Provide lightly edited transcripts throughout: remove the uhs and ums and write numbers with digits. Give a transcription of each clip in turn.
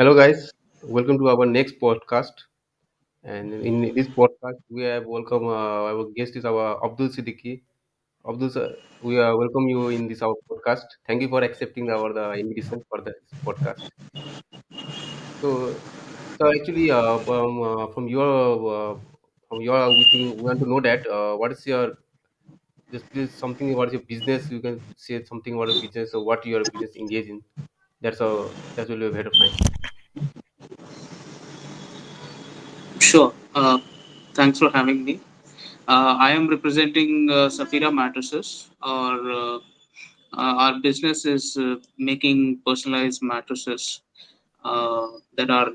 Hello, guys. Welcome to our next podcast. And in this podcast, we have welcome our guest is our Abdul Siddiqui. Abdul, sir, we welcome you in this our podcast. Thank you for accepting our the invitation for this podcast. So, so actually, from your we want to know that what is your just please something about your business. You can say something about your business or what your business engage in. That will be better fine. Sure. Thanks for having me. I am representing Safira Mattresses. Our business is making personalized mattresses that are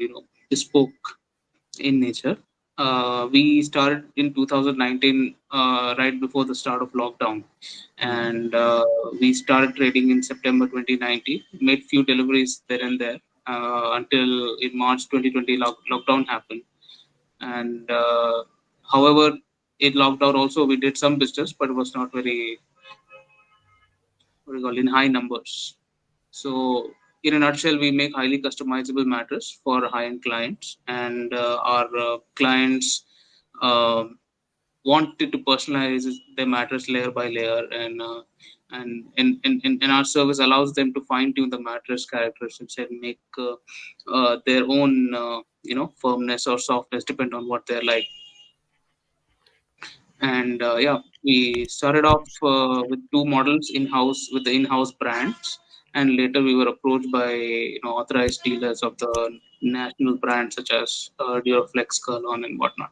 bespoke in nature. We started in 2019, right before the start of lockdown, Hmm. and we started trading in September 2019. Made few deliveries there and there until in March 2020 lockdown happened. And however, in lockdown also we did some business, but it was not very what do you call in high numbers. So in a nutshell, we make highly customizable mattress for high-end clients, and our clients um wanted to personalize their mattress layer by layer, and our service allows them to fine tune the mattress characteristics and make their own firmness or softness depend on what they're like. And yeah, we started off with two models in-house with the in-house brands, and later we were approached by authorized dealers of the national brands such as Duraflex, Kurlon, and whatnot.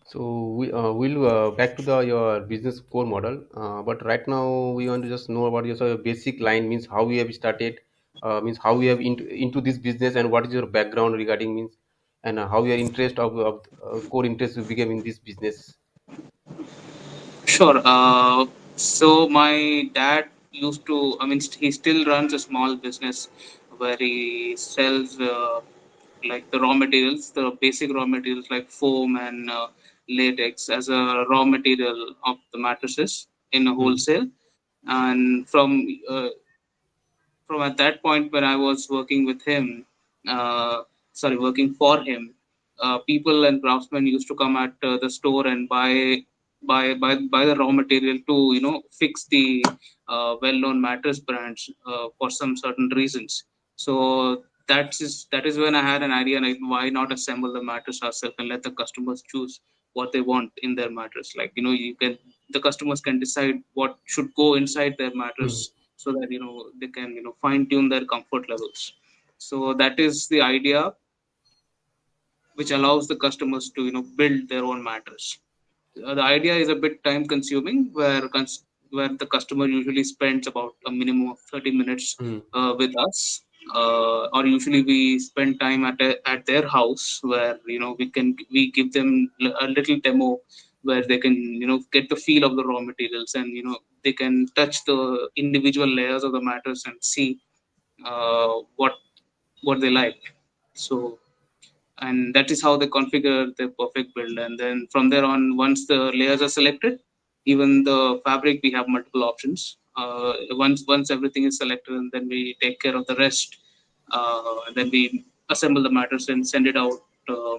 So we'll back to the your business core model. But right now we want to just know about your, so your basic line means how we have started, means how we have into this business and what is your background regarding means and how your interest of core interest you became in this business. Sure. So my dad used to, I mean, he still runs a small business where he sells like the raw materials, the basic raw materials like foam and latex as a raw material of the mattresses in a Hmm. wholesale. And from at that point when I was working with him, working for him, people and craftsmen used to come at the store and buy the raw material to fix the well-known mattress brands for some certain reasons. So that is when I had an idea, like why not assemble the mattress ourselves and let the customers choose what they want in their mattress. Like the customers can decide what should go inside their Hmm. mattress so that they can fine tune their comfort levels. So that is the idea, which allows the customers to build their own mattress. The idea is a bit time consuming, where the customer usually spends about a minimum of 30 minutes Hmm. with us, or usually we spend time at their house where we give them a little demo where they can get the feel of the raw materials, and they can touch the individual layers of the mattress and see what they like. So, and that is how they configure the perfect build. And then from there on, once the layers are selected, even the fabric, we have multiple options. Once everything is selected, and then we take care of the rest. And then we assemble the mattress and send it out uh,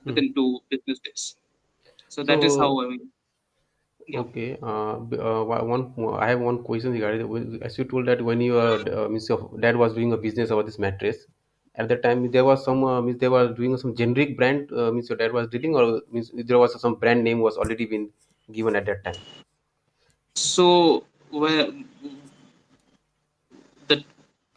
Hmm. within 2 business days. So that is how, So I mean, yeah. okay, I have one question regarding as you told that when your means your dad was doing a business about this mattress, at that time there was some means they were doing some generic brand means your dad was dealing or means there was some brand name was already been given at that time. So where the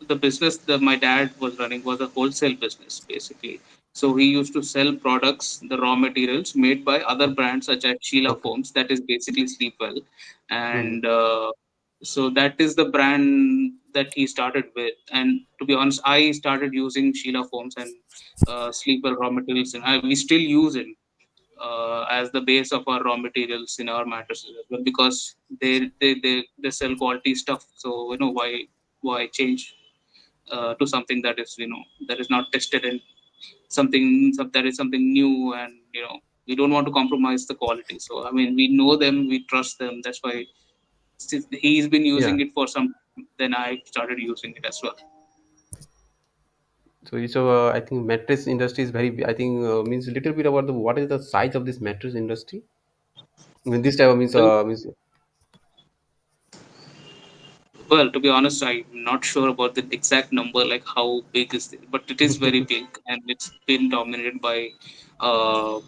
the business that my dad was running was a wholesale business basically. So he used to sell products, the raw materials made by other brands such as Sheila Okay. Foams, that is basically Sleepwell, Hmm. and so that is the brand that he started with. And to be honest, I started using Sheila Foams and Sleepwell raw materials, and we still use it as the base of our raw materials in our mattresses as well, because they sell quality stuff. So why change to something that is that is not tested, and that is something new, and we don't want to compromise the quality. So I mean, we know them, we trust them. That's why since he's been Yeah. using it for some, then I started using it as well. So I think mattress industry is very. I think means a little bit about the what is the size of this mattress industry. I mean, this type of Well, means well, to be honest, I'm not sure about the exact number, like how big is it, but it is very big, and it's been dominated by uh,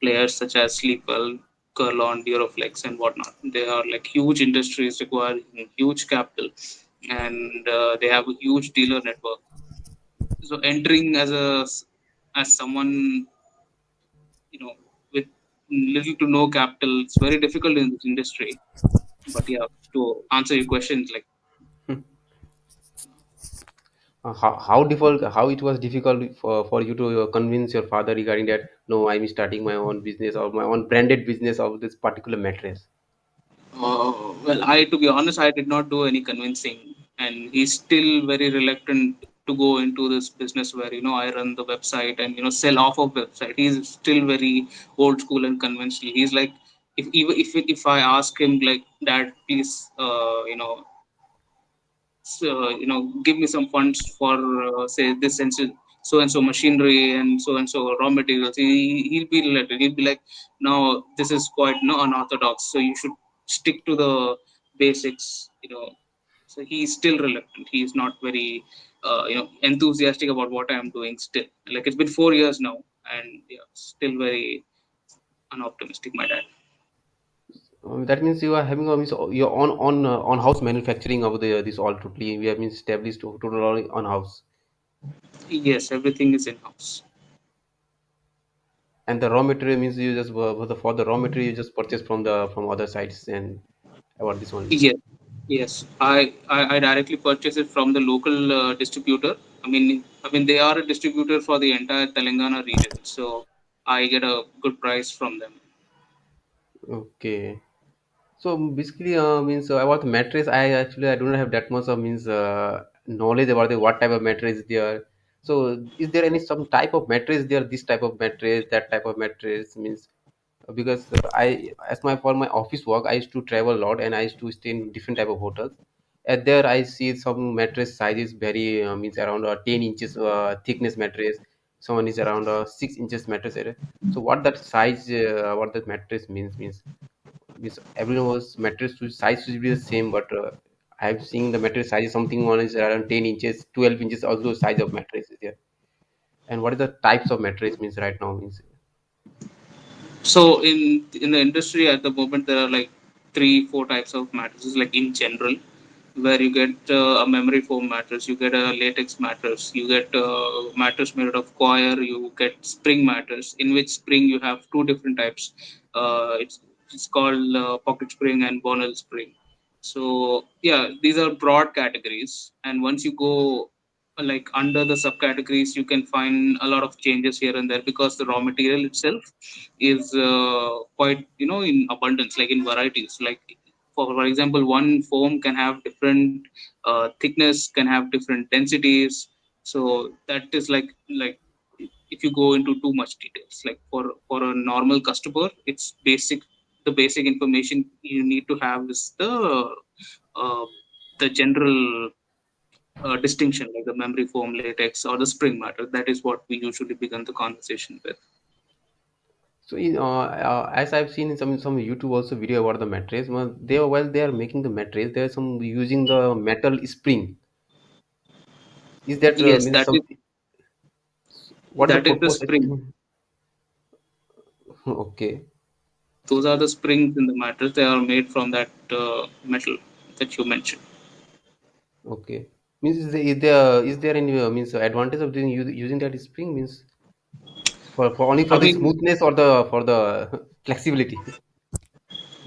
players such as Sleepwell, Kurlon, Duroflex, and whatnot. They are like huge industries requiring huge capital, and they have a huge dealer network. So entering as someone, you know, with little to no capital, it's very difficult in this industry. But yeah, to answer your questions, like how difficult how it was difficult for you to convince your father regarding that no I'm starting my own business or my own branded business of this particular mattress. well, to be honest, I did not do any convincing, and he's still very reluctant to go into this business where I run the website and sell off of website. He's still very old school and conventional. He's like, if I ask him like, Dad, please, give me some funds for say this and and so machinery and so raw materials. He'll be related. He'll be like, no, this is quite no unorthodox. So you should stick to the basics. So he's still reluctant. He's not very enthusiastic about what I'm doing. Still, like it's been 4 years now, and yeah, still very unoptimistic. My dad. That means you are having means your on house manufacturing of the this all totally we have been established total on house. Yes, everything is in house. And the raw material means you just for the raw material you just purchase from the from other sites and about this only. Yes, yes. I directly purchase it from the local distributor. I mean they are a distributor for the entire Telangana region, so I get a good price from them. Okay. So basically, means about the mattress, I don't have that much of means knowledge about the what type of mattress there. So is there any some type of mattress there? This type of mattress, that type of mattress means because I as my for my office work, I used to travel a lot and I used to stay in different type of hotels. And there I see some mattress sizes very means around 10 inches thickness mattress. Someone is around 6 inches mattress. So what that size, what that mattress means everyone was mattress to size should be the same, but I've seen the mattress size is something one is around 10 inches, 12 inches, also size of mattress is there. And what is the types of mattress means right now means So in the industry at the moment, there are like 3 4 types of mattresses, like in general, where you get a memory foam mattress, you get a latex mattress, you get a mattress made out of coir, you get spring mattress, in which spring you have two different types. It's called pocket spring and bonnel spring. So yeah, these are broad categories, and once you go like under the subcategories, you can find a lot of changes here and there, because the raw material itself is quite in abundance, like in varieties. Like for example, one foam can have different thickness, can have different densities. So that is like if you go into too much details, like for a normal customer, it's basic. The basic information you need to have is uh, the general distinction, like the memory foam, latex, or the spring matter. That is what we usually begin the conversation with. so as I've seen in some YouTube also video about the mattress, well, they are while they are making the mattress, there are some using the metal spring. Is that Yes, means some what is the that is the purpose spring. actually? Okay, Those are the springs in the mattress. They are made from that metal that you mentioned. okay. Means is there any means advantage of doing using that spring means for only I for the mean, smoothness or the for the flexibility?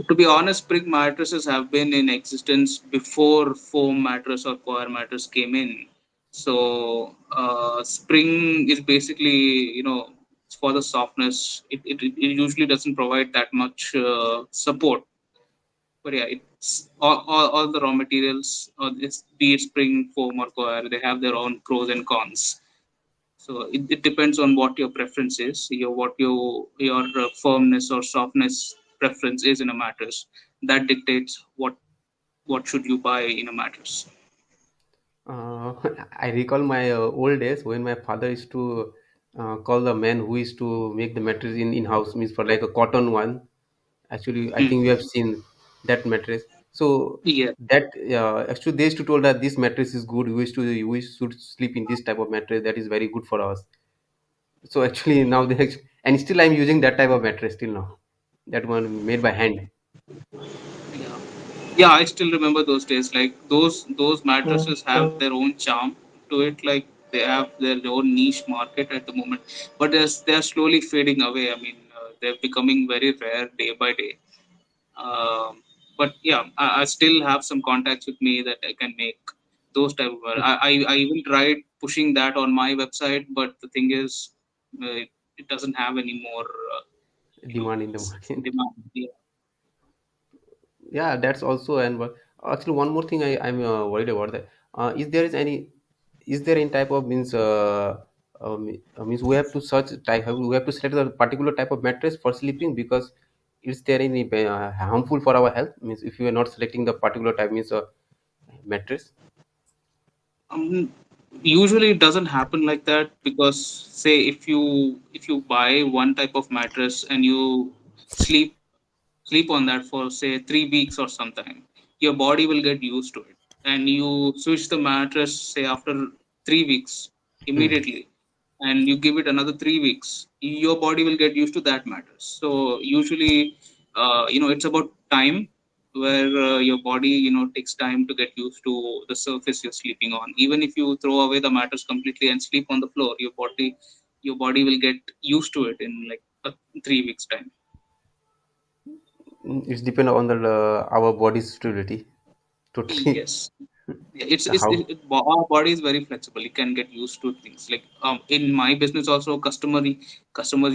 to be honest, spring mattresses have been in existence before foam mattress or coir mattress came in. So, spring is basically, for the softness. It usually doesn't provide that much support. But yeah, it's all the raw materials, be it spring, foam, or coir, they have their own pros and cons. So it depends on what your preference is, your firmness or softness preference is in a mattress. That dictates what should you buy in a mattress. Uh, I recall my old days when my father used to call the man who used to make the mattress in house, means for like a cotton one. Actually, I think we Hmm. have seen that mattress. So Yeah. that actually they used to told that this mattress is good. We should sleep in this type of mattress that is very good for us. So actually now and still I'm using that type of mattress till now. That one made by hand. Yeah. Yeah, I still remember those days. Like those mattresses have their own charm to it. Like they have their own niche market at the moment, but they're slowly fading away. I mean, they're becoming very rare day by day. But yeah, I still have some contacts with me that I can make those type of. I even tried pushing that on my website, but the thing is, it doesn't have any more, Demand in the market. demand. Yeah. Yeah, that's also actually one more thing I'm worried about that. Is there any type of means we have to search type we have to select a particular type of mattress for sleeping because is there any harmful for our health means if you are not selecting the particular type means mattress. Um, Usually it doesn't happen like that because say if you buy one type of mattress and you sleep sleep on that for say 3 weeks or sometime, your body will get used to it, and you switch the mattress say after 3 weeks Hmm. immediately, and you give it another 3 weeks, your body will get used to that mattress. So usually, it's about time where your body takes time to get used to the surface you're sleeping on. Even if you throw away the mattress completely and sleep on the floor, your body will get used to it in like 3 weeks time. It's depend on the our body's stability totally. Yes. Yeah, it's, The it's how. it, our body is very flexible. It can get used to things. Like in my business also, customers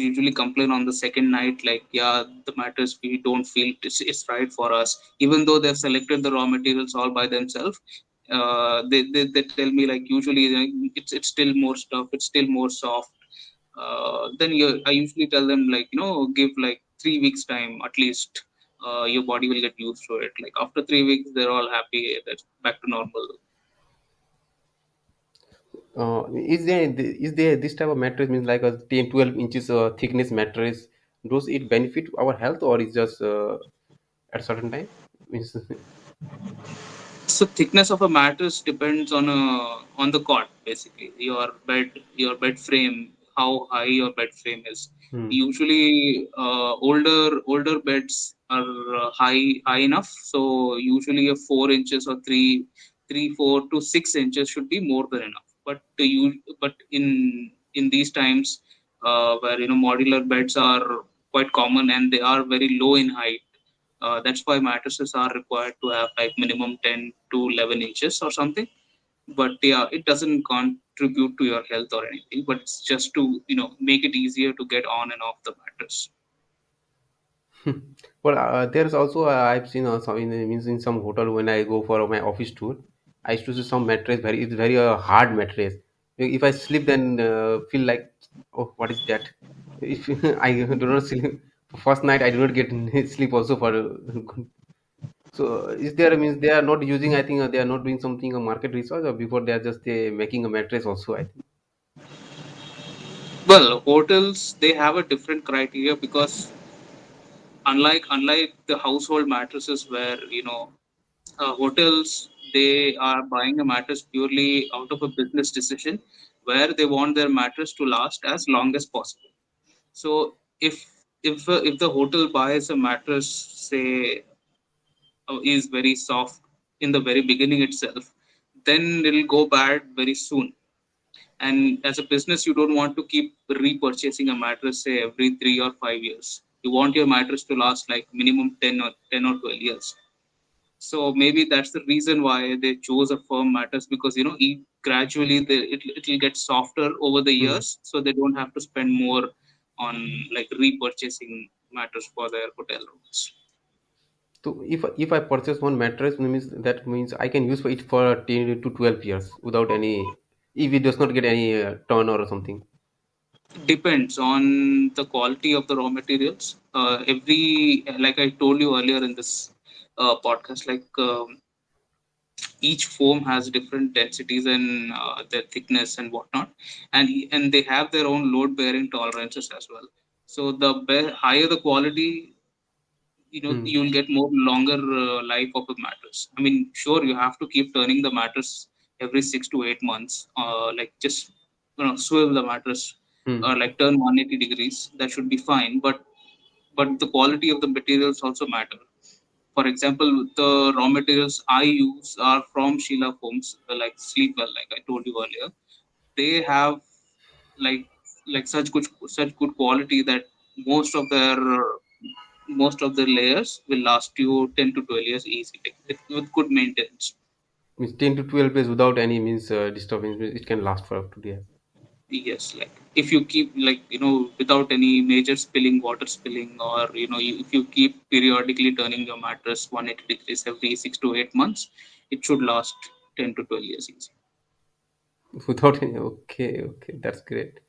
usually complain on the second night, like, yeah, the mattress we don't feel it's right for us, even though they've selected the raw materials all by themselves. They tell me like usually like, it's still more stuff, it's still more soft. Then I usually tell them like give like 3 weeks time at least. Your body will get used to it. Like after 3 weeks, they're all happy. That's back to normal. Is there this type of mattress means like a 10 12 inches thickness mattress? Does it benefit our health or is just at a certain time? Means So thickness of a mattress depends on the cot, basically. Your bed frame, how high your bed frame is. hmm. Usually, older beds are high enough. So usually a 4 inches or 4 to 6 inches should be more than enough. But in these times, where modular beds are quite common and they are very low in height, that's why mattresses are required to have like minimum 10 to 11 inches or something. But yeah, it doesn't contribute to your health or anything, but it's just to make it easier to get on and off the mattress. Well, there's also I've seen some means in some hotel when I go for my office tour, I used to see some mattress very it's very hard mattress. If I sleep, then feel like oh what is that? If I do not sleep first night, I do not get sleep also for. So is there means they are not using? I think they are not doing something market research or before they are just making a mattress also. I think. Well, hotels, they have a different criteria because unlike the household mattresses where hotels, they are buying a mattress purely out of a business decision, where they want their mattress to last as long as possible. So if if the hotel buys a mattress, say, is very soft in the very beginning itself, then it'll go bad very soon. And as a business, you don't want to keep repurchasing a mattress say every 3 or 5 years. You want your mattress to last like minimum 10 or 12 years. So maybe that's the reason why they chose a firm mattress, because gradually it'll get softer over the Hmm. years, so they don't have to spend more on like repurchasing mattress for their hotel rooms. So if I purchase one mattress, that means I can use for it for 10 to 12 years without any if it does not get any turn or something. Depends on the quality of the raw materials. Every Like I told you earlier in this podcast, like each foam has different densities and their thickness and whatnot, and they have their own load bearing tolerances as well. So the higher the quality, Hmm. you'll get more longer life of a mattress. I mean, sure, you have to keep turning the mattress every 6 to 8 months, like just swivel the mattress, Hmm. like turn 180 degrees. That should be fine, but the quality of the materials also matter. For example, the raw materials I use are from Sheila foams, like Sleepwell, like I told you earlier. They have like such good quality that most of their most of the layers will last you 10 to 12 years easy, like, with good maintenance. Means 10 to 12 days without any means disturbance, means it can last for up to there. Yes, like if you keep, like, without any major spilling, water spilling, or if you keep periodically turning your mattress 180 degrees every 6 to 8 months, it should last 10 to 12 years easy. Without any, okay, okay, that's great.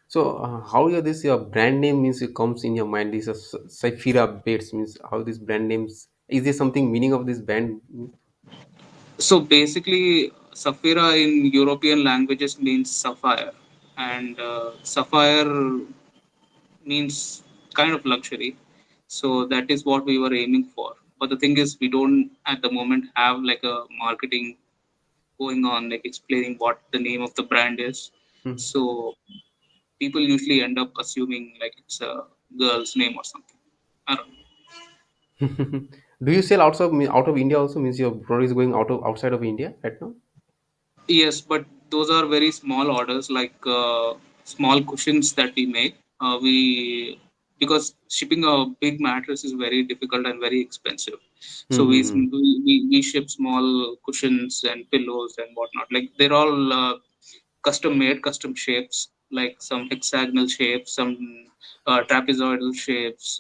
So how your brand name means it comes in your mind? This is Saphira Bates means how this brand names, is there something meaning of this brand? So basically, Saphira in European languages means sapphire, and sapphire means kind of luxury. So that is what we were aiming for. But the thing is, we don't at the moment have like a marketing going on, like explaining what the name of the brand is. Hmm. So people usually end up assuming like it's a girl's name or something. I don't know. Do you sell out of India also? Means your product is going outside of India right now? Yes, but those are very small orders, like small cushions that we make. We Because shipping a big mattress is very difficult and very expensive, Hmm, so hmm, hmm. we ship small cushions and pillows and whatnot. Like they're all custom made, custom shapes, like some hexagonal shapes, some trapezoidal shapes.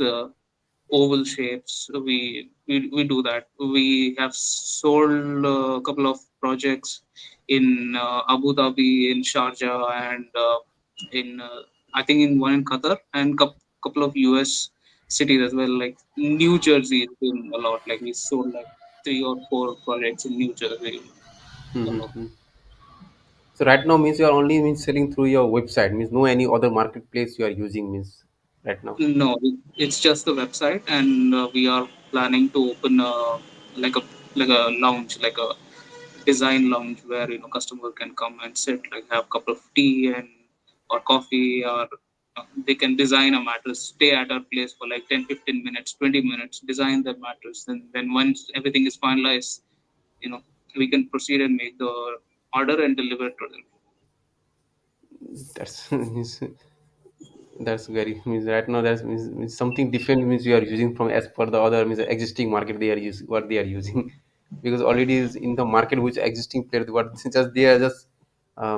Oval shapes. We do that. We have sold a couple of projects in Abu Dhabi, in Sharjah, and in I think in one in Qatar, and couple of US cities as well. Like New Jersey has been a lot. Like we sold like 3 or 4 projects in New Jersey Hmm, hmm, alone. hmm. So right now means you are only means selling through your website, means no any other marketplace you are using means right now. No, it's just the website, and we are planning to open like a like a lounge, like a design lounge where customer can come and sit, like have a cup of tea and or coffee, or they can design a mattress, stay at our place for like 10, 15 minutes, 20 minutes, design the mattress, and then once everything is finalized, you know we can proceed and make the order and deliver it to them. That's means that's very means right now that's means something different means you are using from as per the other means the existing market they are using what they are using because already is in the market which existing player what just they are just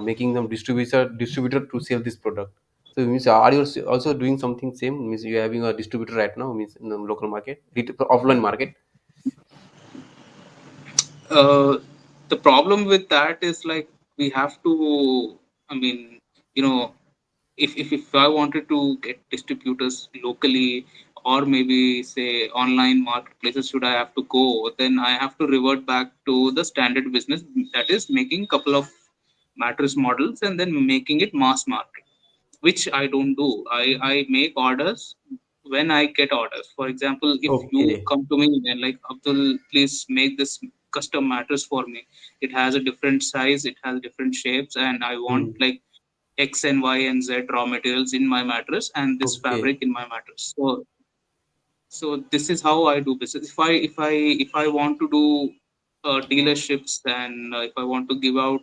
making them distributor to sell this product. So means are you also doing something same means you are having a distributor right now means in the local market offline market. uh, the problem with that is, like, we have to, I mean, you know if I wanted to get distributors locally, or maybe say online marketplaces, should I have to go, then I have to revert back to the standard business, that is making couple of mattress models and then making it mass market, which I don't do. I make orders when I get orders. For example, if you Okay. come to me and like, Abdul, please make this custom mattress for me. It has a different size, it has different shapes, and I want Hmm. like X and Y and Z raw materials in my mattress and this Okay. fabric in my mattress. So this is how I do business. If I want to do dealerships, and if I want to give out,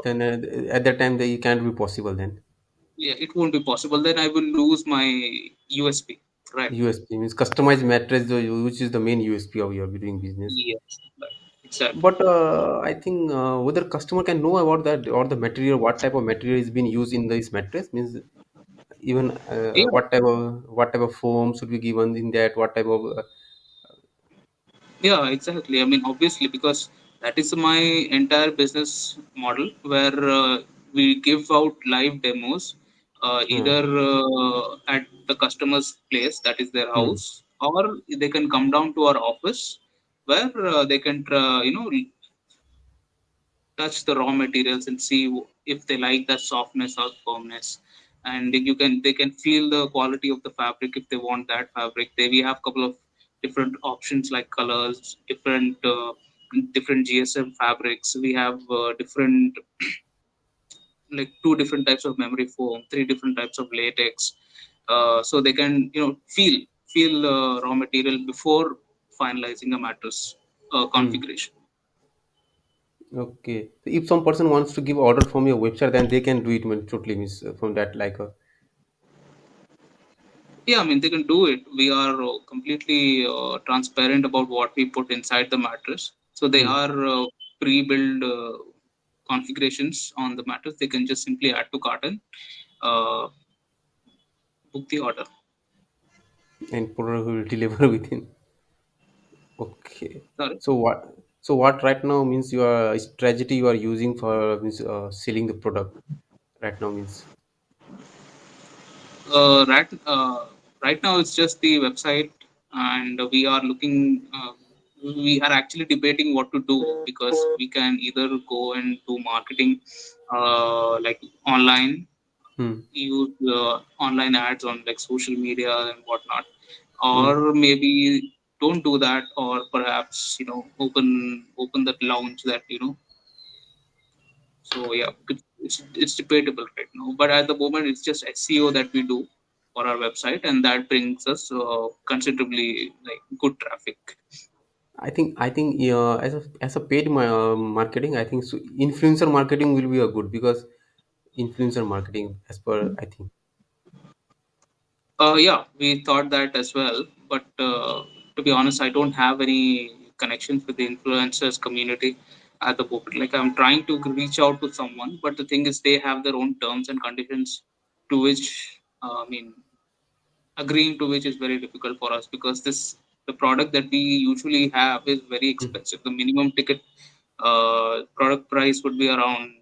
Then at that time you can't be possible then. yeah, it won't be possible. Then I will lose my USP, right? USP means customized mattress, which is the main USP of your doing business. Yes, right. Exactly. But I think whether customer can know about that or the material, what type of material is being used in this mattress means even Yeah, what type of foam should be given in that, what type of yeah, exactly. I mean, obviously, because that is my entire business model, where we give out live demos, hmm, either at the customer's place, that is their hmm, house, or they can come down to our office, where they can, touch the raw materials and see if they like that softness or firmness, and they can feel the quality of the fabric if they want that fabric. We have a couple of different options like colors, different GSM fabrics. We have different, like two different types of memory foam, three different types of latex, so they can feel raw material before finalizing a mattress Hmm. configuration. Okay. So if some person wants to give order from your website, then they can do it totally means from that like Yeah, I mean, they can do it. We are completely transparent about what we put inside the mattress. So they hmm. are pre-built configurations on the mattress. They can just simply add to cart and uh, book the order. And product will deliver within. Okay. Sorry. So what right now means your strategy you are using for means selling the product right now means. Uh, right, uh, right now, it's just the website, and we are looking. We are actually debating what to do, because we can either go and do marketing, like online, Hmm. use online ads on like social media and whatnot, Hmm. or maybe don't do that, or perhaps open that lounge that so yeah, it's debatable right now, but at the moment it's just SEO that we do for our website, and that brings us considerably like good traffic. I think as a paid marketing, I think so influencer marketing will be a good because influencer marketing as per I think. Yeah, we thought that as well, but to be honest, I don't have any connections with the influencers community at the moment. Like, I'm trying to reach out to someone, but the thing is, they have their own terms and conditions, to which I mean, agreeing to which is very difficult for us, because the product that we usually have is very Hmm. expensive. The minimum ticket product price would be around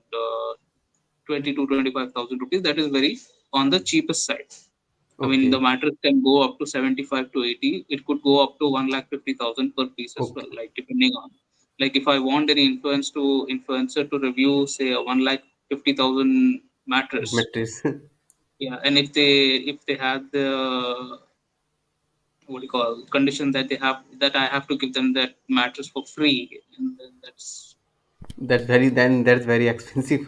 20 to 25,000 rupees. That is very on the cheapest side. I mean, the Okay. mattress can go up to 75 to 80. It could go up to 1,50,000 per piece as well, Okay. like depending on, like if I want any influencer to review, say, a 1,50,000 mattress. Mattress. Yeah, and if they have the, what do you call, condition that they have, that I have to give them that mattress for free, and then That's very expensive.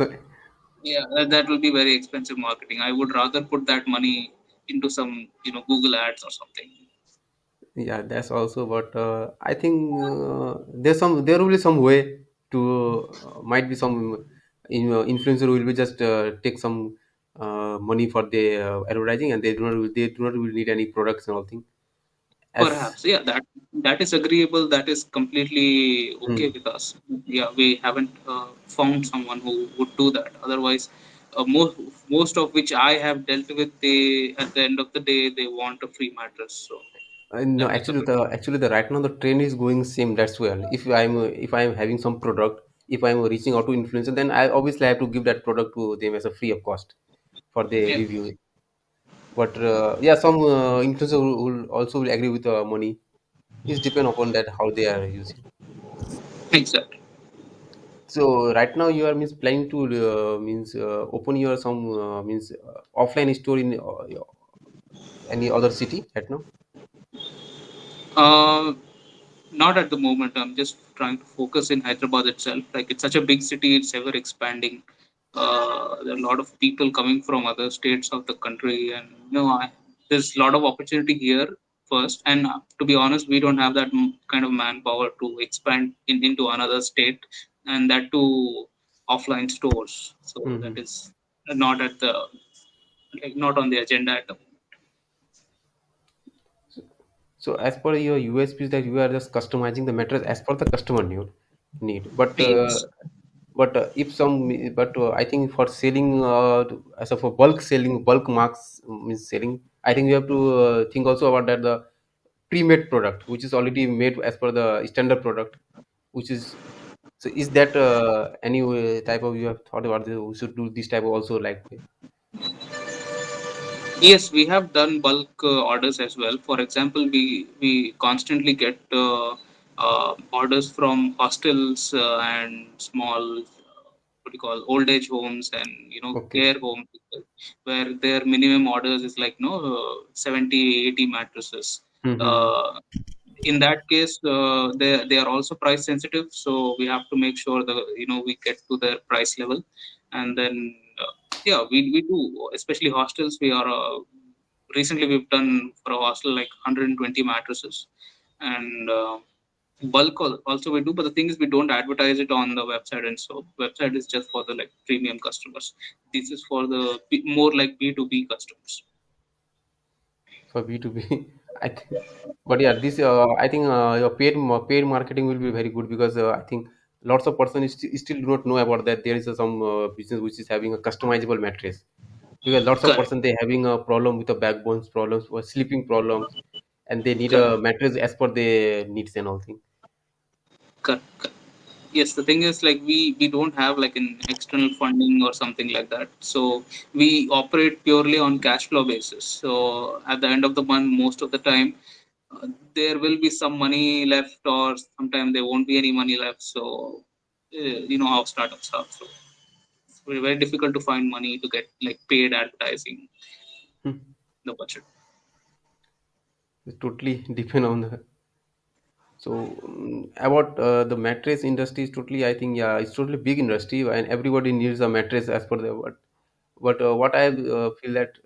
yeah, that will be very expensive marketing. I would rather put that money into some Google ads or something. Yeah, that's also. But I think there will be some way to might be some influencer will be just take some money for the advertising and they do not will need any products and all thing as. Perhaps, yeah, that is agreeable. That is completely okay Hmm. with us. Yeah, we haven't found someone who would do that. Otherwise, most of which I have dealt with, they at the end of the day they want a free mattress. So No, that is a bit. actually the right now the trend is going same. That's well. If I'm having some product, if I'm reaching out to influencer, then I obviously have to give that product to them as a free of cost for the Yeah, review. But yeah, some influencer will also will agree with money. It's depend upon that how they are using. exactly. So right now you are means planning to means open your some means offline store in any other city right now. Uh, Not at the moment. I'm just trying to focus in Hyderabad itself. Like, it's such a big city; it's ever expanding. There are a lot of people coming from other states of the country, and there's a lot of opportunity here first. And to be honest, we don't have that kind of manpower to expand into another state, and that too offline stores. So that Hmm. is not at the like not on the agenda at the So as per your USP is that you are just customizing the mattress as per the customer need. But moment. if some but I think for selling as of a bulk selling bulk marks means selling, I think you have to think also about that the pre-made product which is already made as per the standard product, which is so is that any type of you have thought about this, we should do this type of also like Yes, we have done bulk orders as well. For example, we constantly get orders from hostels and small. what do you call, old age homes and Okay. care homes, where their minimum orders is like 70, 80 mattresses. Mm-hmm. uh, in that case, they are also price sensitive, so we have to make sure that we get to their price level. And then yeah, we do, especially hostels. We are recently we've done for a hostel like 120 mattresses. And bulk also we do, but the thing is we don't advertise it on the website, and so website is just for the like premium customers. This is for the more like B2B customers. For B2B. I think, but yeah, this I think your paid marketing will be very good because I think lots of person still do not know about that there is some business which is having a customizable mattress, because lots of Correct. person they having a problem with the backbones problems or sleeping problems, and they need a Correct. mattress as per their needs and all thing. Correct. Correct. Yes, the thing is like we don't have like an external funding or something like that, so we operate purely on cash flow basis. So at the end of the month, most of the time, there will be some money left, or sometimes there won't be any money left. So you know how startups are, so it's very difficult to find money to get like paid advertising Hmm. the budget. It totally depend on the. So about the mattress industry is totally, I think, yeah, it's totally big industry and everybody needs a mattress as per the what. But what I feel that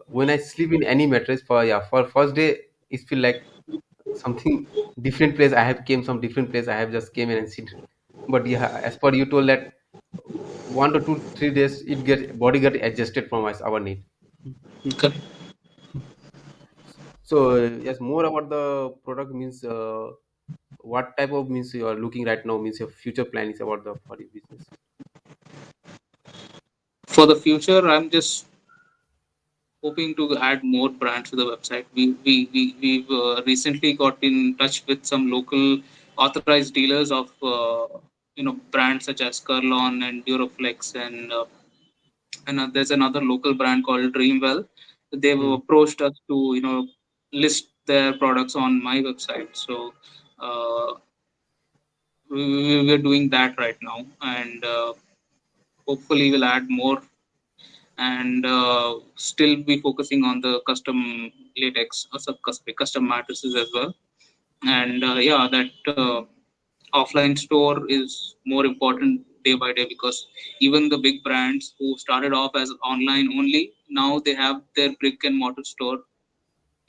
when I sleep in any mattress for, yeah, for first day it feel like something different place. I have came some different place. I have just came in and sit. But yeah, as per you told that 1 to 2 3 days it get body get adjusted from us our need. Correct. So yes, more about the product means what type of means you are looking right now means your future plan is about the for your business. For the future, I'm just hoping to add more brands to the website. We've recently got in touch with some local authorized dealers of brands such as Kurlon and Duraflex, and there's another local brand called Dreamwell. They've Hmm. approached us to list their products on my website. So uh, we're doing that right now, and hopefully we'll add more, and still be focusing on the custom latex or custom mattresses as well. And yeah, that offline store is more important day by day, because even the big brands who started off as online only, now they have their brick and mortar store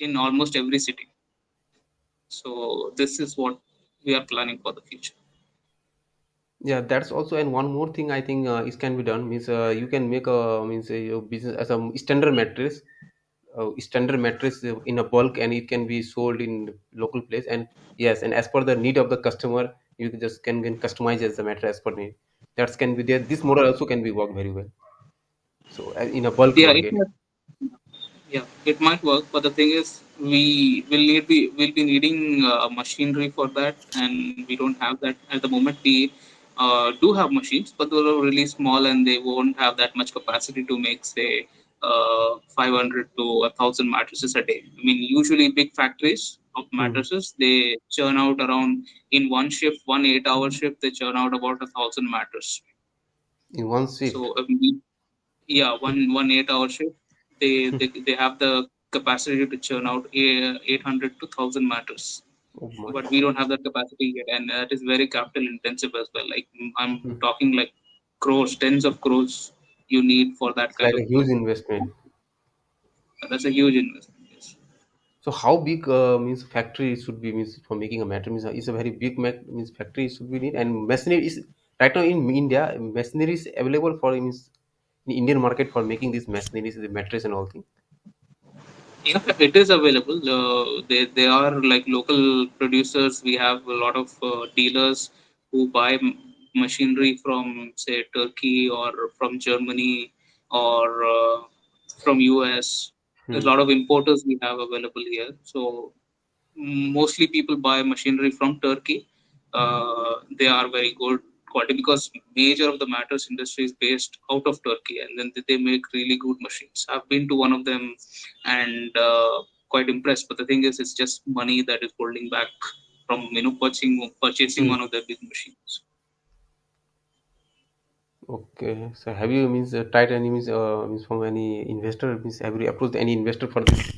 in almost every city. So this is what we are planning for the future. Yeah, that's also, and one more thing I think is can be done means you can make a means your business as a standard mattress in a bulk, and it can be sold in local place. And yes, and as per the need of the customer, you just can customize as the mattress as per need. That can be there. This model also can be work very well. So in a bulk Yeah, market. yeah, it might work, but the thing is, we'll be needing machinery for that, and we don't have that at the moment. We do have machines, but those are really small, and they won't have that much capacity to make, say, 500 to 1,000 mattresses a day. I mean, usually big factories of Hmm. mattresses, they churn out around, in one shift, 1 8-hour shift, they churn out about 1,000 mattresses. In one shift. So yeah, one 8-hour shift, they have the capacity to churn out 800 to 1,000 matters. Oh my. But we don't have that capacity yet, and that is very capital intensive as well. Like, I'm Hmm. talking like crores, tens of crores you need for that It's kind like of a huge work. investment. That's a huge investment. Yes. So how big means factory should be means for making a mattress means is a very big means factory should be need, and machinery is right now in India machinery is available for means in Indian market for making these machineries the mattress and all thing. Yeah, it is available. They are like local producers. We have a lot of dealers who buy machinery from, say, Turkey or from Germany, or from US. There's a Hmm. lot of importers we have available here. So mostly people buy machinery from Turkey. They are very good quality, because major of the mattress industry is based out of Turkey, and then they make really good machines. I've been to one of them, and quite impressed. But the thing is, it's just money that is holding back from purchasing Hmm. one of their big machines. Okay. So have you means tried any means from any investor means have you approached any investor for this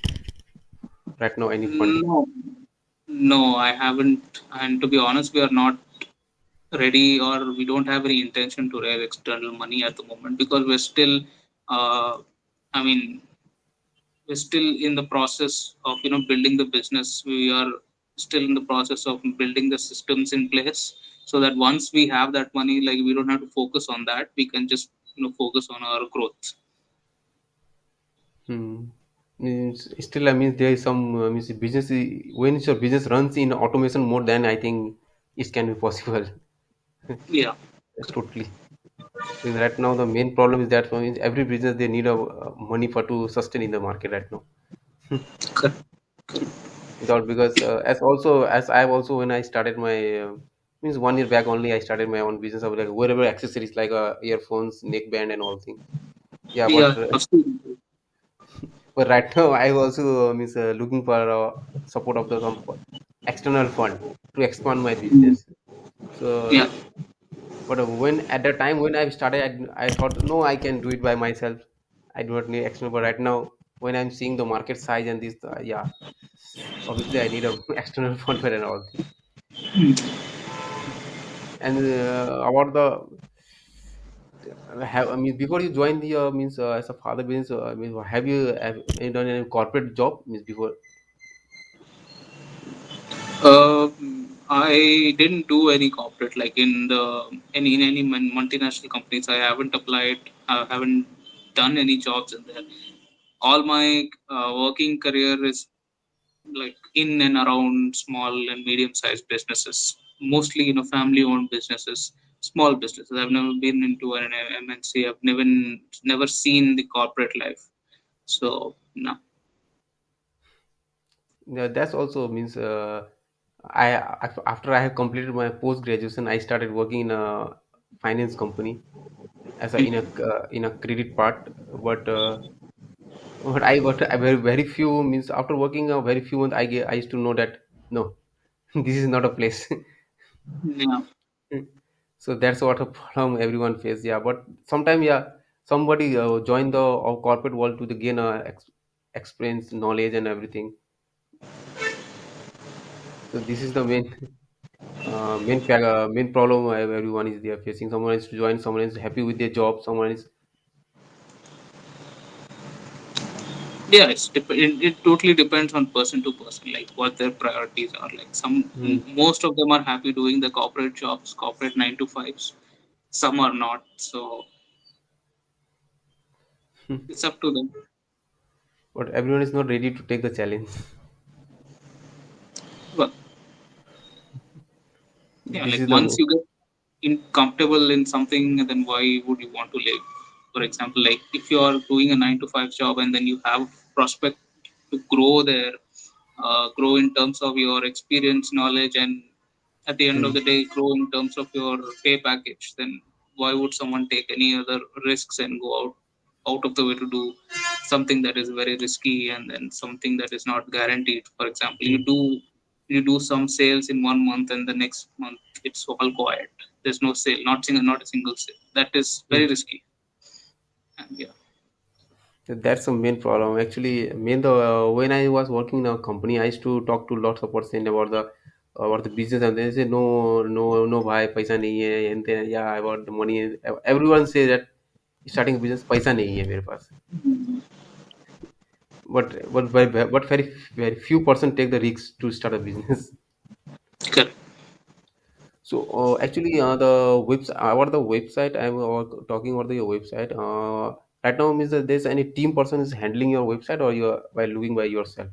right now any fund? No, no, I haven't. And to be honest, we are not ready, or we don't have any intention to raise external money at the moment, because we're still, uh, I mean, we're still in the process of building the business. We are still in the process of building the systems in place, so that once we have that money, like, we don't have to focus on that. We can just focus on our growth. Hmm. Means still I mean there is some means business when your business runs in automation mode then I think it can be possible. Yeah. Totally. Because right now the main problem is that means every business they need a money for to sustain in the market right now. Correct. Without because as also as I've also when I started my means 1 year back only I started my own business of like wearable accessories like earphones, neckband, and all things. Yeah, Yeah, absolutely. but right now I also means looking for support of the some external fund to expand my Mm. business. So, Yeah. but when at the time when I started, I thought no, I can do it by myself. I do not need external. But right now, when I'm seeing the market size and this, yeah, obviously I need a external fund for and all things. And about the have I mean before you join the means as a father business I mean have you done any corporate job means before? I didn't do any corporate, like in any multinational companies. I haven't applied. I haven't done any jobs in there. All my working career is like in and around small and medium sized businesses, mostly family owned businesses, small businesses. I've never been into an MNC. I've never seen the corporate life. So no. Yeah, that's also means after I have completed my post graduation, I started working in a finance company as a in a credit part. But I but I very few means after working a very few months, I used to know that no, this is not a place. Yeah. So that's what a problem everyone face. Yeah, but sometimes yeah, somebody join the corporate world to the gain experience, knowledge, and everything. So this is the main problem everyone is there facing. Someone is to join, someone is happy with their job, someone is Yeah, it totally depends on person to person, like what their priorities are. Like hmm. most of them are happy doing the corporate jobs, corporate 9 to 5s. Some are not. So it's up to them. But everyone is not ready to take the challenge. Well, yeah, This like is the once you get comfortable in something, then why would you want to live? For example, like if you are doing a 9 to 5 job, and then you have prospect to grow there, grow in terms of your experience, knowledge, and at the end of hmm. the day grow in terms of your pay package, then why would someone take any other risks and go out of the way to do something that is very risky, and then something that is not guaranteed? For example, Hmm. you do some sales in 1 month, and the next month it's all quiet. There's no sale, not a single sale. That is Hmm. very risky. And yeah. So that's the main problem. Actually, main the when I was working in a company, I used to talk to lots of person about the business, and they say no, no, no, bhai, paisa nahi hai, and then yeah, about the money. Everyone say that starting a business, paisa nahi hai mere paas. But very few person take the risks to start a business. Correct. So actually, the website about the website I'm talking about your website. Right now, means that there's any team person is handling your website or you're by looking by yourself.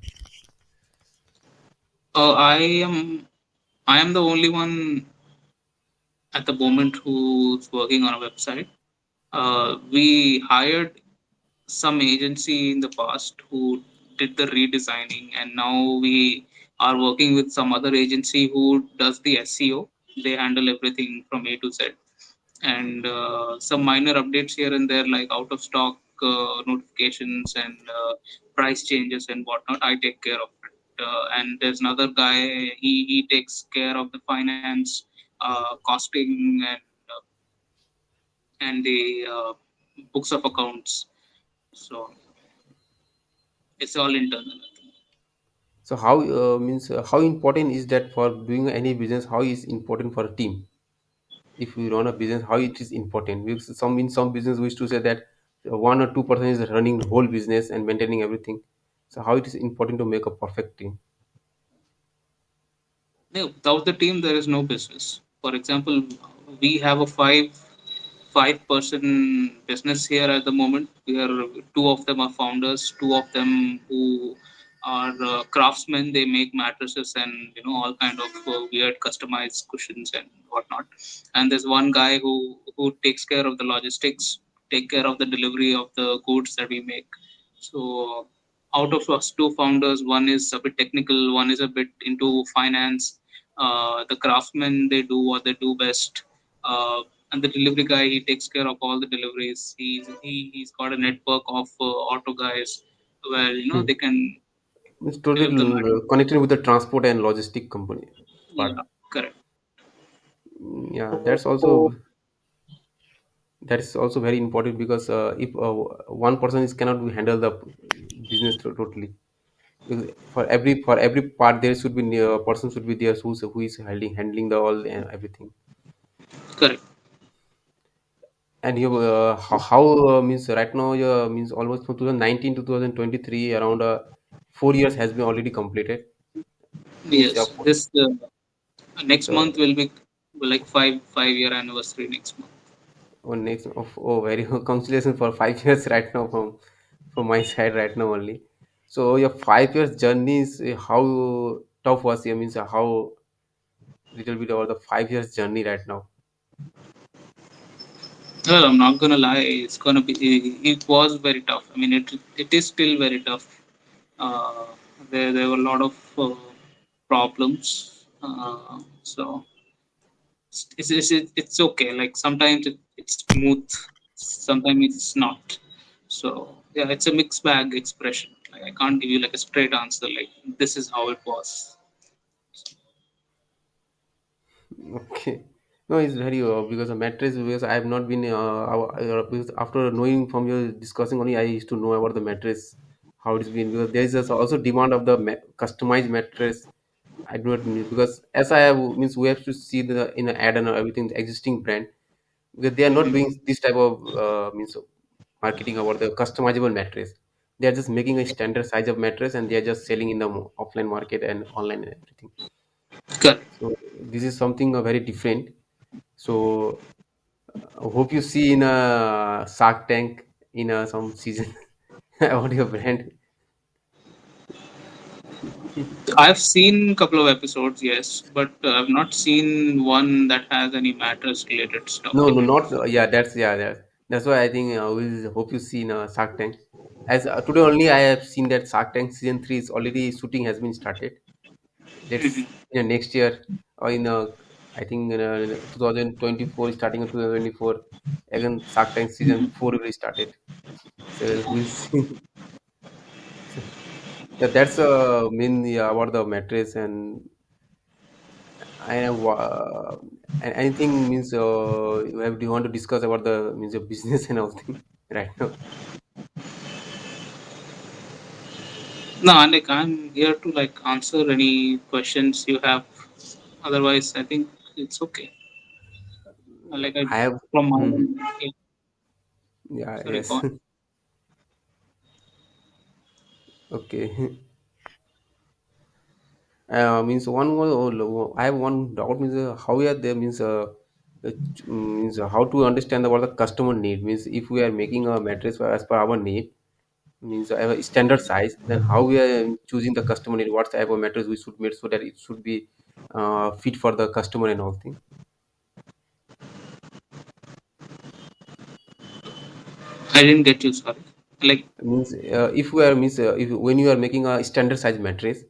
I am the only one at the moment who's working on a website. We hired some agency in the past who did the redesigning, and now we are working with some other agency who does the SEO. They handle everything from A to Z, and some minor updates here and there, like out of stock notifications and price changes and whatnot. I take care of it. And there's another guy. He takes care of the finance, costing, and and the books of accounts. So it's all internal. So how means how important is that for doing any business? How is important for a team? If we run a business, how it is important? Because some in some business we used to say that 1 or 2% is running the whole business and maintaining everything. So how it is important to make a perfect team? No, without the team, there is no business. For example, we have a five-person business here at the moment. We are two of them are founders, two of them who are craftsmen. They make mattresses and all kind of weird customized cushions and whatnot. And there's one guy who takes care of the logistics, take care of the delivery of the goods that we make. So out of us two founders, one is a bit technical, one is a bit into finance. The craftsmen, they do what they do best. And the delivery guy, he takes care of all the deliveries. He's got a network of auto guys where Hmm. they can It's totally deliver the mat. connected with the transport and logistic company Yeah, part. correct. Yeah, So that's also very important because if one person is cannot handle the business totally. Because for every part there should be a person should be there who is handling the all everything. correct. And you how means right now means almost from 2019 to 2023 around 4 years has been already completed. Means Yes, this next so month will be like five-year anniversary next month. next of oh very congratulations for 5 years right now from my side right now only. So your 5 years journey is how tough was it? Means how little bit about the 5 years journey right now. Well, I'm not gonna lie. It's gonna be. It was very tough. I mean, it is still very tough. Uh, there were a lot of problems. So it's okay. Like sometimes it's smooth, sometimes it's not. So yeah, it's a mixed bag expression. Like I can't give you like a straight answer. Like this is how it was. Okay. No, it's very because a mattress because I have not been because after knowing from your discussing only I used to know about the mattress how it's been because there is also demand of the customized mattress. I do not need because as I have means we have to see the in an ad and everything the existing brand because they are not Mhm. doing this type of means of marketing about the customizable mattress. They are just making a standard size of mattress and they are just selling in the offline market and online and everything. Correct. So this is something very different. So I hope you see in a Shark Tank in some season about your brand. I've seen a couple of episodes, yes, but I've not seen one that has any mattress related stuff No, in no, it. not that's why I think we'll hope you see in Shark Tank. As today only I have seen that Shark Tank season 3 is already shooting has been started. Let's Mhm. next year or in I think in 2024 starting in 2024 again Shark Tank season 4 will be started. So we'll see. So, yeah, that's mean yeah, about the mattress and I have anything means do you want to discuss about the means of business and all thing right now? No, like I'm here to like answer any questions you have. Otherwise, I think it's okay. Like I I have from my mhm. end, yeah, Yeah, sorry, go yes. on. Okay. Means one more I have one doubt means how are they means means how to understand about the customer need means if we are making a mattress as per our need means I have a standard size then how we are choosing the customer need what type of mattress we should make so that it should be fit for the customer and all thing. I didn't get you. Sorry. Like, Means if we are means if when you are making a standard size mattress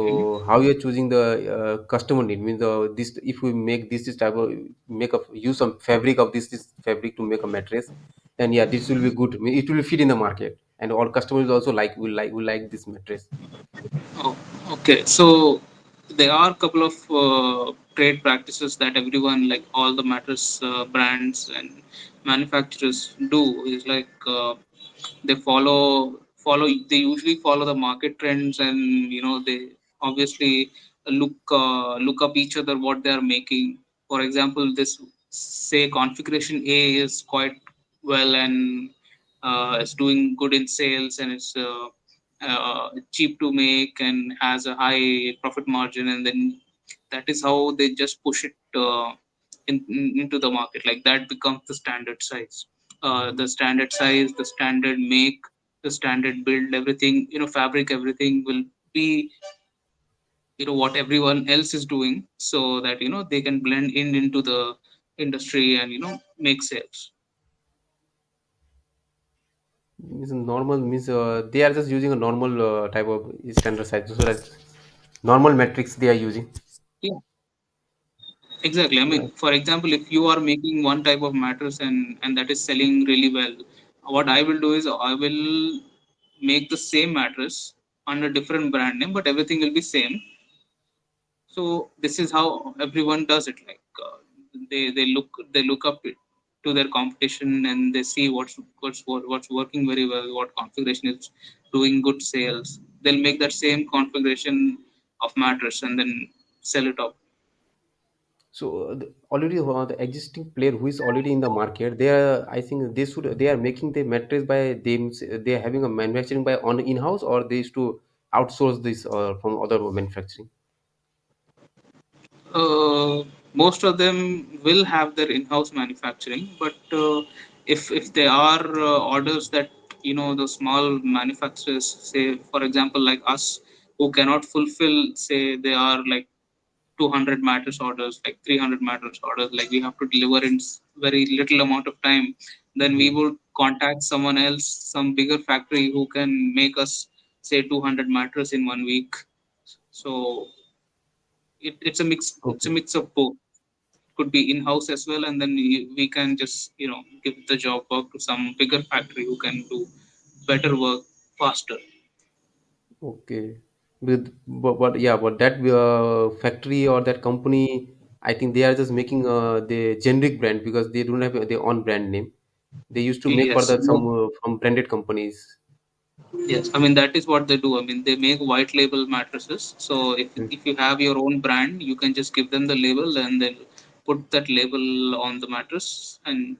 mhm. so how you are choosing the customer need means this if we make this type of make a use some fabric of this fabric to make a mattress then yeah this will be good. I mean, it will fit in the market and all customers also will like this mattress. Oh, okay. So there are a couple of trade practices that everyone, like all the mattress brands and manufacturers do, is like they they usually follow the market trends, and they obviously look up each other what they are making. For example, this, say, configuration A is quite well, and it's doing good in sales, and it's cheap to make and has a high profit margin, and then that is how they just push it into the market. Like that becomes the standard size, the standard make, the standard build, everything, fabric, everything will be, what everyone else is doing, so that they can blend in into the industry and make sales. Means normal means they are just using a normal type of standard size. So that normal metrics they are using. Yeah, exactly. I mean, Yeah. for example, if you are making one type of mattress and that is selling really well, what I will do is I will make the same mattress under different brand name, but everything will be same. So this is how everyone does it. Like they look up it to their competition, and they see what's working very well, what configuration is doing good sales. They'll make that same configuration of mattress and then sell it off. So already the existing player who is already in the market, they are I think they are making the mattress by them. They are having a manufacturing by on in house, or they used to outsource this from other manufacturing. uh, Most of them will have their in-house manufacturing, but if there are orders that the small manufacturers, say for example like us, who cannot fulfill, say they are like 200 mattress orders, like 300 mattress orders, like we have to deliver in very little amount of time, then we Mhm. would contact someone else, some bigger factory who can make us, say, 200 mattress in 1 week. So it's a Okay. mix of both. Could be in-house as well, and then we can just give the job work to some bigger factory who can do better work faster. Okay. But yeah, but that factory or that company, I think they are just making the generic brand because they don't have their own brand name. They used to make for Yes. the some from branded companies. Yes, I mean that is what they do. I mean they make white label mattresses. So Mm. if you have your own brand, you can just give them the label and then put that label on the mattress, and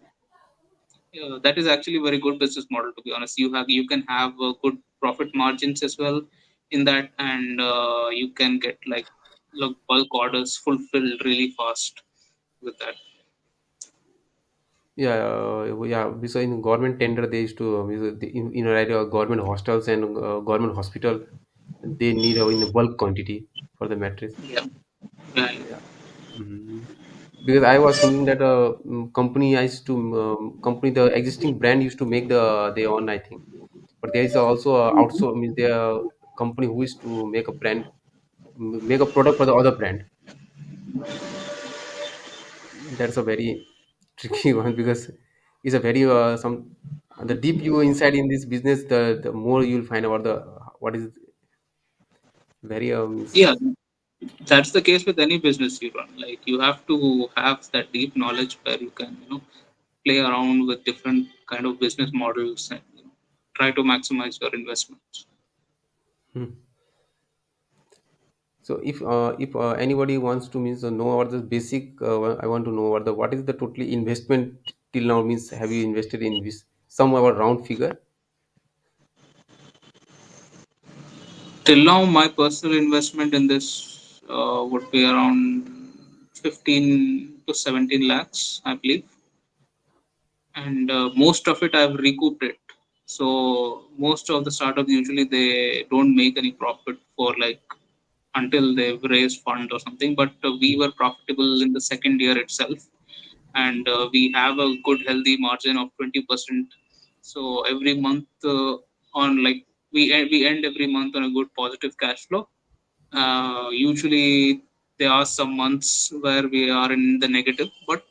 that is actually a very good business model. To be honest, you can have good profit margins as well in that, and you can get like bulk orders fulfilled really fast with that. Yeah, yeah. Because in government tender, they used to in right government hostels and government hospital, they need in a bulk quantity for the mattress. Yeah, yeah, Yeah. Mhm. Because I was thinking that company I used to company the existing brand used to make their own I think, but there is also a outsource means there are company who is to make a brand make a product for the other brand. That's a very tricky one because it's a very some the deep you inside in this business, the more you'll find about the what is very yeah. means. That's the case with any business you run. Like you have to have that deep knowledge where you can play around with different kind of business models and try to maximize your investments. Hmm. So if anybody wants to means know about the basic, I want to know about the what is the totally investment till now means have you invested in this some about round figure? Till now, my personal investment in this would be around 15 to 17 lakhs, I believe, and most of it I've recouped it. So most of the startups usually they don't make any profit for like until they've raised fund or something. But we were profitable in the second year itself, and we have a good healthy margin of 20%. So every month on like we end every month on a good positive cash flow. Usually there are some months where we are in the negative, but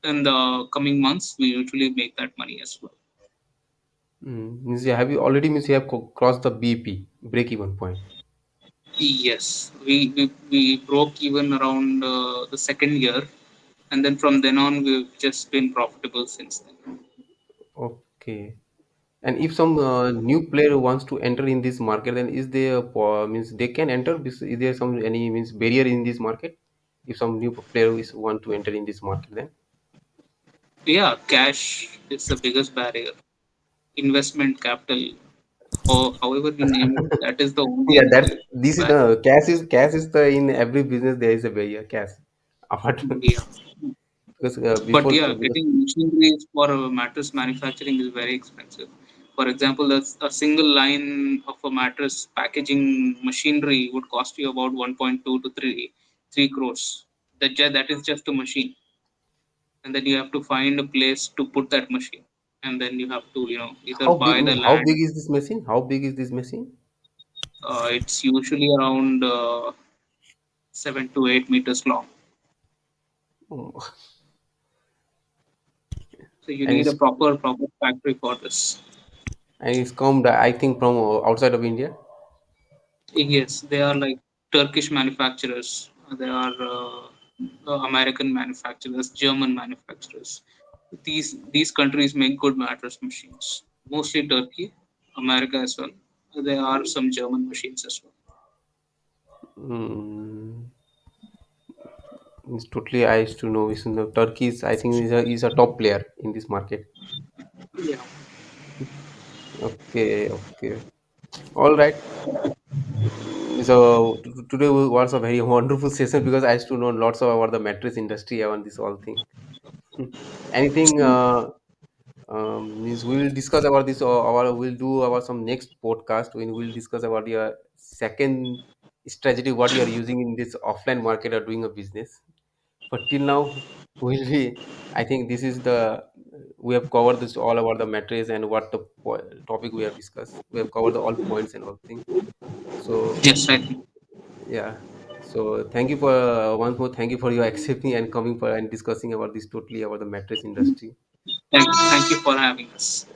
in the coming months we usually make that money as well. Means have you already means you have crossed the BP break even point? Yes, we broke even around the second year, and then from then on we've just been profitable since then. Okay. And if some new player wants to enter in this market, then is there means they can enter? Is there some any means barrier in this market? If some new player is want to enter in this market, then Yeah, cash is the biggest barrier. Investment capital, or however you name it, that is the yeah, only that's this is barrier. the cash is the in every business there is a barrier cash. Apart Yeah. because But before yeah, because getting machineries for mattress manufacturing is very expensive. For example, a single line of a mattress packaging machinery would cost you about 1.2 to 3 crores. That is just a machine, and then you have to find a place to put that machine, and then you have to either how big buy the how land. big is this machine? How big is this machine? It's usually around 7 to 8 meters long. Oh, So you and need a it's proper factory for this. come I think from outside of India. Yes, they are like Turkish manufacturers. They are American manufacturers, German manufacturers. These countries make good mattress machines. Mostly Turkey, America as well. There are some German machines as well. Mm, it's totally I used to know. Is Turkey is I think is a top player in this market. Yeah. Okay, okay, all right. So today was a very wonderful session because I used to know lots of about the mattress industry and this whole thing. Anything means we will discuss about this or we'll do about some next podcast when we'll discuss about your second strategy what you are using in this offline market or doing a business. But till now, we'll be. I think this is the we have covered this all about the mattress and what the topic we have discussed. We have covered the all points and all things. So Yes, I think. yeah. So thank you for once more. Thank you for your accepting and coming for and discussing about this totally about the mattress industry. Thank you for having us.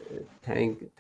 Thank.